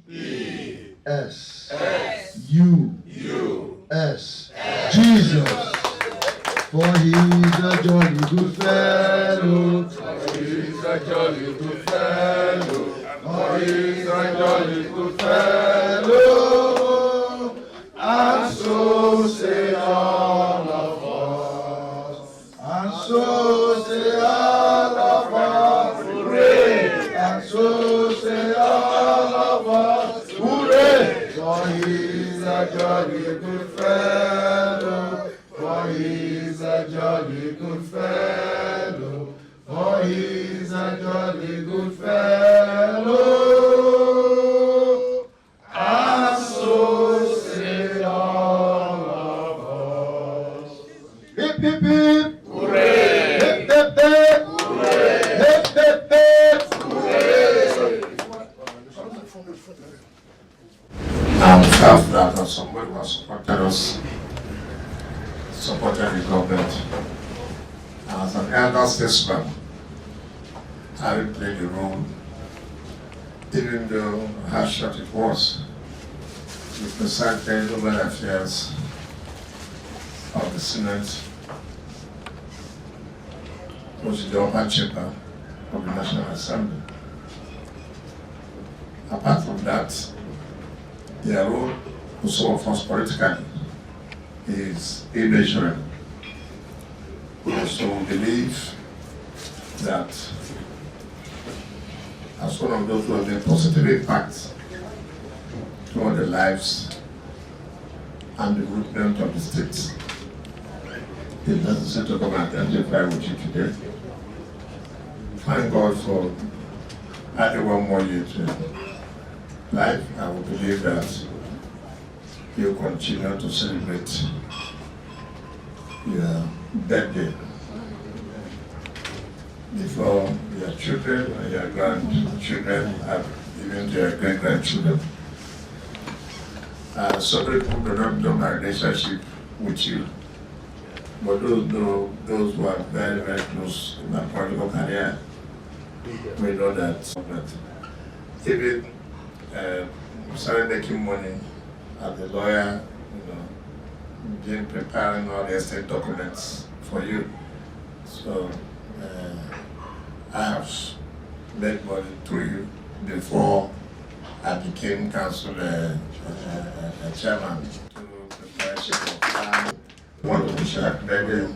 S. U. S. Jesus. For he is a jolly good fellow. For he is a jolly good fellow. For he is a jolly good fellow. And so say all of us. And so say all of us. Hooray! And so say all of us. Hooray! For he is a jolly good fellow. For he is a jolly good fellow. For he is a jolly good fellow. And so say all of us. Hip, hip, hip. Hooray! Hip, hip, hip. Hooray! Hip, hip, hip. Hooray! I'm proud that somebody was supported the government. As an elder statesman, I will play the role, even though how short it was, to preside the global affairs of the Senate, which is the upper chamber of the National Assembly. Apart from that, their role, also of us politically, is immeasurable. We also believe that as one of those who have made positive impact toward the lives and development of the state, it's necessary to come and identify with you today. Thank God for adding one more year to life. I will believe that you continue to celebrate your birthday before your children and your grandchildren and even your great-grandchildren. So many people do not know my relationship with you, but those who are very, very close in my political career may know that. But even started making money as a lawyer, been preparing all the estate documents for you. So I have made money through you before I became council chairman to preparation of plan. One of which I maybe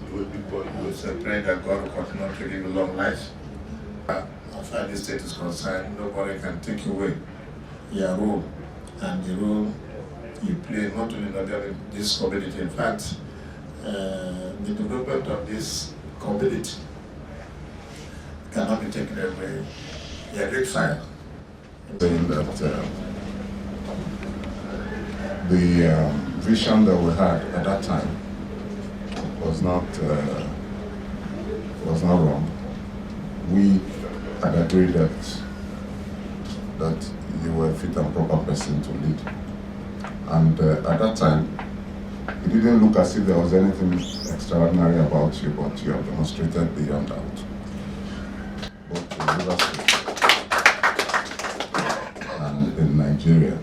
was praying that God will continue to live a long life. As far as the state is concerned, nobody can take away your role and the role you play not only in this community. In fact, the development of this community cannot be taken away. You are a great fire. Saying that the vision that we had at that time was not wrong. We had agreed that you were a fit and proper person to lead. And at that time, it didn't look as if there was anything extraordinary about you, but you have demonstrated beyond doubt. Both in Rivers State and in Nigeria,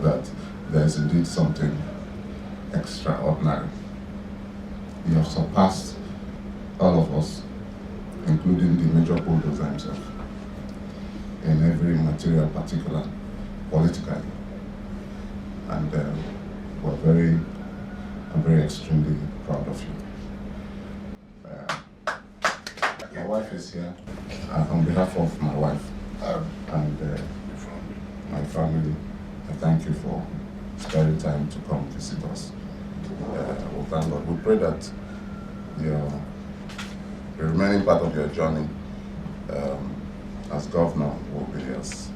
that there is indeed something extraordinary. You have surpassed all of us, including the major bulldozer himself, in every material particular, politically. And I'm very extremely proud of you. My wife is here. On behalf of my wife and my family, I thank you for sparing time to come visit us. We thank God. We pray that the remaining part of your journey as governor will be as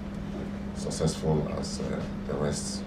successful as the rest